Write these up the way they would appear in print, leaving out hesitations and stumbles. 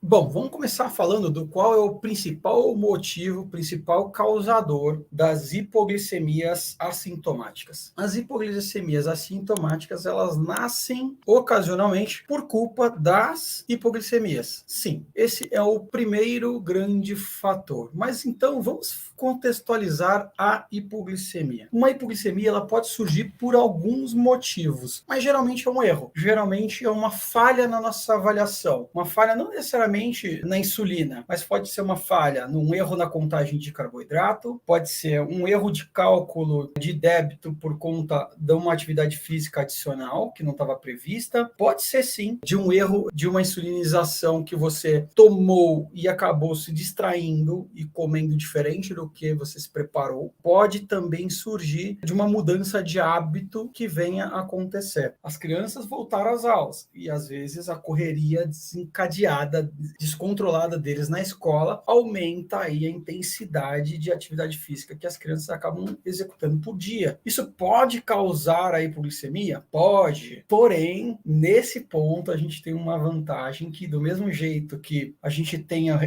Bom, vamos começar falando do qual é o principal motivo, o principal causador das hipoglicemias assintomáticas. As hipoglicemias assintomáticas, elas nascem ocasionalmente por culpa das hipoglicemias. Sim, esse é o primeiro grande fator. Mas então vamos contextualizar a hipoglicemia. Uma hipoglicemia, ela pode surgir por alguns motivos, mas geralmente é um erro. Geralmente é uma falha na nossa avaliação. Uma falha não necessariamente na insulina, mas pode ser uma falha num erro na contagem de carboidrato, pode ser um erro de cálculo de débito por conta de uma atividade física adicional que não estava prevista, pode ser sim de um erro de uma insulinização que você tomou e acabou se distraindo e comendo diferente do que você se preparou, pode também surgir de uma mudança de hábito que venha a acontecer. As crianças voltaram às aulas e às vezes a correria desencadeada, descontrolada deles na escola aumenta aí a intensidade de atividade física que as crianças acabam executando por dia. Isso pode causar a hipoglicemia? Pode. Porém, nesse ponto a gente tem uma vantagem que do mesmo jeito que a gente tem a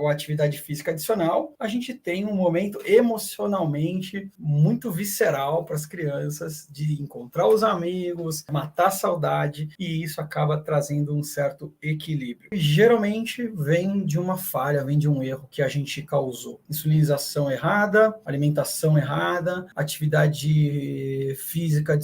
atividade física adicional, a gente tem um momento emocionalmente muito visceral para as crianças de encontrar os amigos, matar a saudade, e isso acaba trazendo um certo equilíbrio. Geralmente vem de uma falha, vem de um erro que a gente causou. Insulinização errada, alimentação errada, atividade física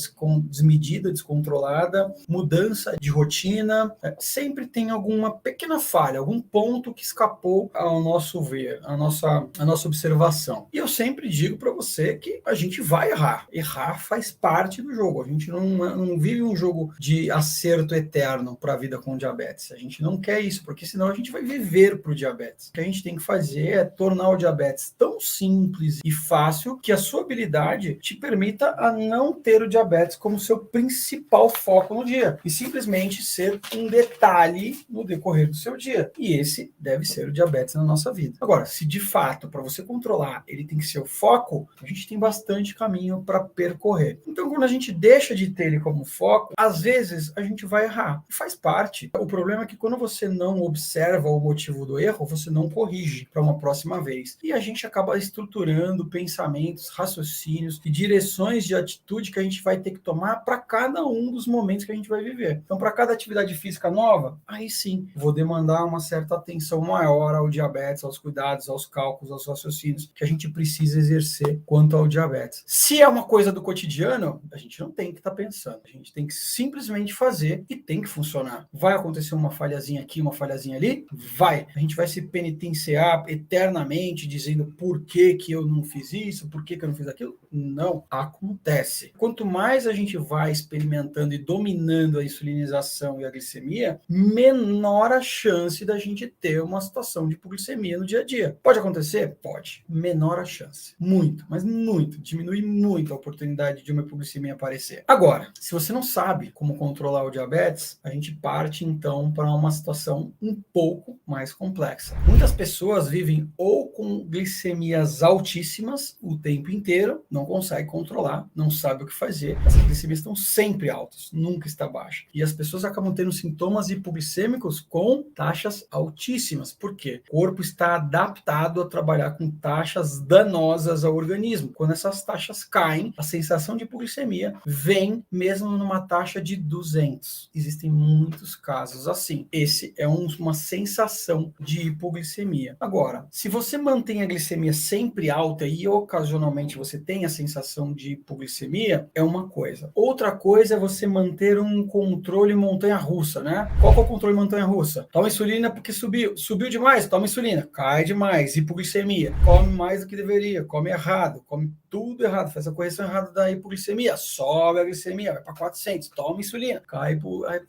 desmedida, descontrolada, mudança de rotina. Sempre tem alguma pequena falha, algum ponto que escapou ao nosso ver, a nossa observação. E eu sempre digo para você que a gente vai errar. Errar faz parte do jogo. A gente não vive um jogo de acerto eterno para a vida com diabetes. A gente não quer isso, porque senão a gente vai viver para o diabetes. O que a gente tem que fazer é tornar o diabetes tão simples e fácil que a sua habilidade te permita a não ter o diabetes como seu principal foco no dia, e simplesmente ser um detalhe no decorrer do seu dia. E esse deve ser o diabetes na nossa vida. Agora, se de fato, para você controlar, ele tem que ser o foco, a gente tem bastante caminho para percorrer. Então, quando a gente deixa de ter ele como foco, às vezes a gente vai errar. Faz parte. O problema é que quando você não observa o motivo do erro, você não corrige para uma próxima vez. E a gente acaba estruturando pensamentos, raciocínios e direções de atitude que a gente vai ter que tomar para cada um dos momentos que a gente vai viver. Então, para cada atividade física nova, aí sim, vou demandar uma certa atenção maior ao diabetes, aos cuidados, aos cálculos, aos raciocínios que a gente precisa exercer quanto ao diabetes. Se é uma coisa do cotidiano, a gente não tem que estar pensando. A gente tem que simplesmente fazer e tem que funcionar. Vai acontecer uma falhazinha aqui, uma falhazinha ali? Vai. A gente vai se penitenciar eternamente dizendo por que eu não fiz isso, por que eu não fiz aquilo? Não. Acontece. Quanto mais a gente vai experimentando e dominando a insulinização e a glicemia, menor a chance da gente ter uma situação de hipoglicemia no dia a dia. Pode acontecer? Pode. Menor a chance. Muito, mas muito. Diminui muito a oportunidade de uma hipoglicemia aparecer. Agora, se você não sabe como controlar o diabetes, a gente parte então para uma situação um pouco mais complexa. Muitas pessoas vivem ou com glicemias altíssimas o tempo inteiro, não consegue controlar, não sabe o que fazer. Essas glicemias estão sempre altas, nunca está baixa. E as pessoas acabam tendo sintomas hipoglicêmicos com taxas altíssimas. Por quê? O corpo está adaptado a trabalhar com taxas danosas ao organismo. Quando essas taxas caem, a sensação de hipoglicemia vem mesmo numa taxa de 200. Existem muitos casos assim. Esse é uma sensação de hipoglicemia. Agora, se você mantém a glicemia sempre alta e ocasionalmente você tem a sensação de hipoglicemia, é uma coisa. Outra coisa é você manter um controle montanha-russa, né? Qual que é o controle montanha-russa? Toma insulina porque subiu. Subiu demais, toma insulina. Cai demais, hipoglicemia. Come mais do que deveria, come errado, come tudo errado, faz a correção errada da hipoglicemia, sobe a glicemia, vai para 400, toma insulina, cai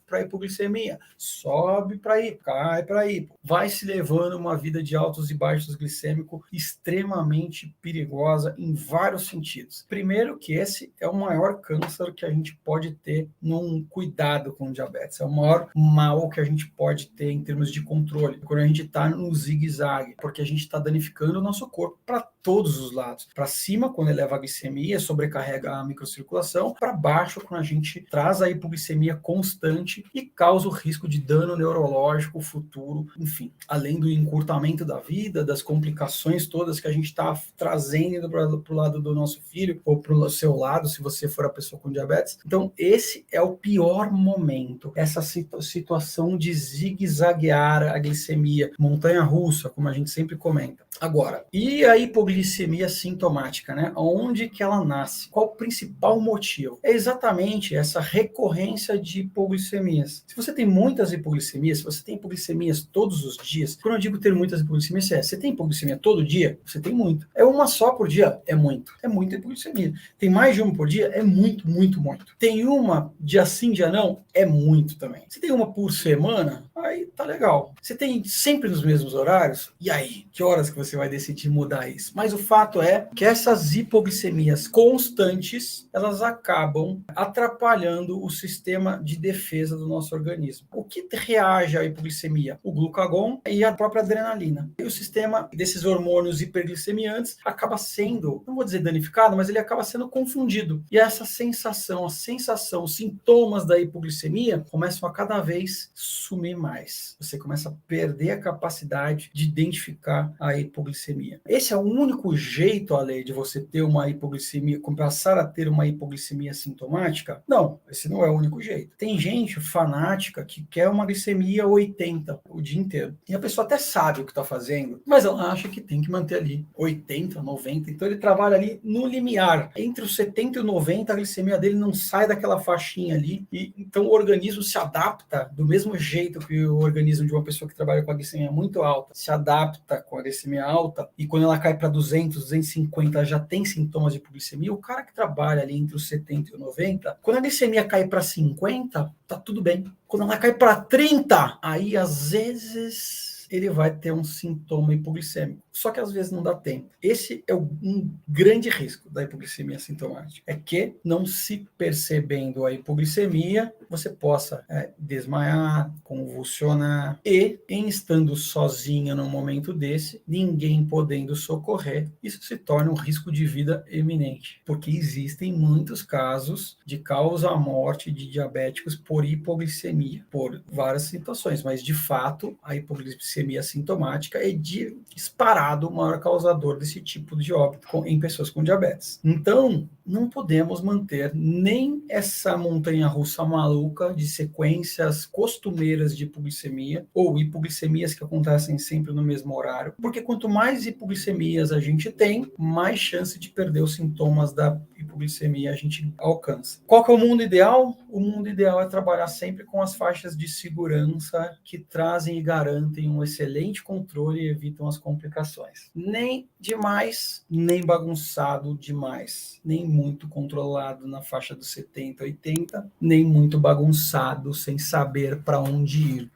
para hipoglicemia, sobe para hipo, cai para hipo. Vai se levando uma vida de altos e baixos glicêmico extremamente perigosa em vários sentidos. Primeiro que esse é o maior câncer que a gente pode ter num cuidado com o diabetes, é o maior mal que a gente pode ter em termos de controle, quando a gente está no zigue-zague, porque a gente está danificando o nosso corpo para todos os lados. Para cima, quando eleva a glicemia, sobrecarrega a microcirculação, para baixo quando a gente traz a hipoglicemia constante e causa o risco de dano neurológico futuro, enfim, além do encurtamento da vida, das complicações todas que a gente está trazendo para o lado do nosso filho ou para o seu lado, se você for a pessoa com diabetes. Então, esse é o pior momento, essa situação de zigue-zaguear a glicemia, montanha-russa, como a gente sempre comenta. Agora, e a hipoglicemia sintomática, né? Onde que ela nasce? Qual o principal motivo? É exatamente essa recorrência de hipoglicemias. Se você tem muitas hipoglicemias, se você tem hipoglicemias todos os dias, quando eu digo ter muitas hipoglicemias, você tem hipoglicemia todo dia? Você tem muito. É uma só por dia? É muito. É muita hipoglicemia. Tem mais de uma por dia? É muito, muito, muito. Tem uma dia sim, dia não? É muito também. Se tem uma por semana, aí tá legal. Você tem sempre nos mesmos horários? E aí? Que horas que você vai decidir mudar isso? Mas o fato é que essas hipoglicemias constantes, elas acabam atrapalhando o sistema de defesa do nosso organismo. O que reage à hipoglicemia? O glucagon e a própria adrenalina. E o sistema desses hormônios hiperglicemiantes acaba sendo, não vou dizer danificado, mas ele acaba sendo confundido. E essa sensação, os sintomas da hipoglicemia começam a cada vez sumir mais. Você começa a perder a capacidade de identificar a hipoglicemia. Esse é o único jeito, Ale, de você ter uma hipoglicemia, passar a ter uma hipoglicemia sintomática? Não, esse não é o único jeito. Tem gente fanática que quer uma glicemia 80 o dia inteiro. E a pessoa até sabe o que está fazendo, mas ela acha que tem que manter ali 80, 90. Então ele trabalha ali no limiar. Entre os 70 e o 90, a glicemia dele não sai daquela faixinha ali. E então o organismo se adapta do mesmo jeito que o organismo de uma pessoa que trabalha com a glicemia muito alta se adapta com a glicemia alta, e quando ela cai para 200, 250, já tem sintomas de hipoglicemia. O cara que trabalha ali entre os 70 e os 90, quando a glicemia cai para 50, tá tudo bem. Quando ela cai para 30, aí às vezes ele vai ter um sintoma hipoglicêmico. Só que às vezes não dá tempo. Esse é um grande risco da hipoglicemia sintomática. É que, não se percebendo a hipoglicemia, você possa desmaiar, convulsionar e, em estando sozinha num momento desse, ninguém podendo socorrer, isso se torna um risco de vida eminente. Porque existem muitos casos de causa à morte de diabéticos por hipoglicemia, por várias situações. Mas, de fato, a hipoglicemia sintomática é disparado o maior causador desse tipo de óbito em pessoas com diabetes. Então, não podemos manter nem essa montanha-russa maluca de sequências costumeiras de hipoglicemia ou hipoglicemias que acontecem sempre no mesmo horário, porque quanto mais hipoglicemias a gente tem, mais chance de perder os sintomas da hipoglicemia a gente alcança. Qual que é o mundo ideal? O mundo ideal é trabalhar sempre com as faixas de segurança que trazem e garantem um excelente controle e evitam as complicações. Nem demais, nem bagunçado demais, nem muito controlado na faixa dos 70, 80, nem muito bagunçado sem saber para onde ir.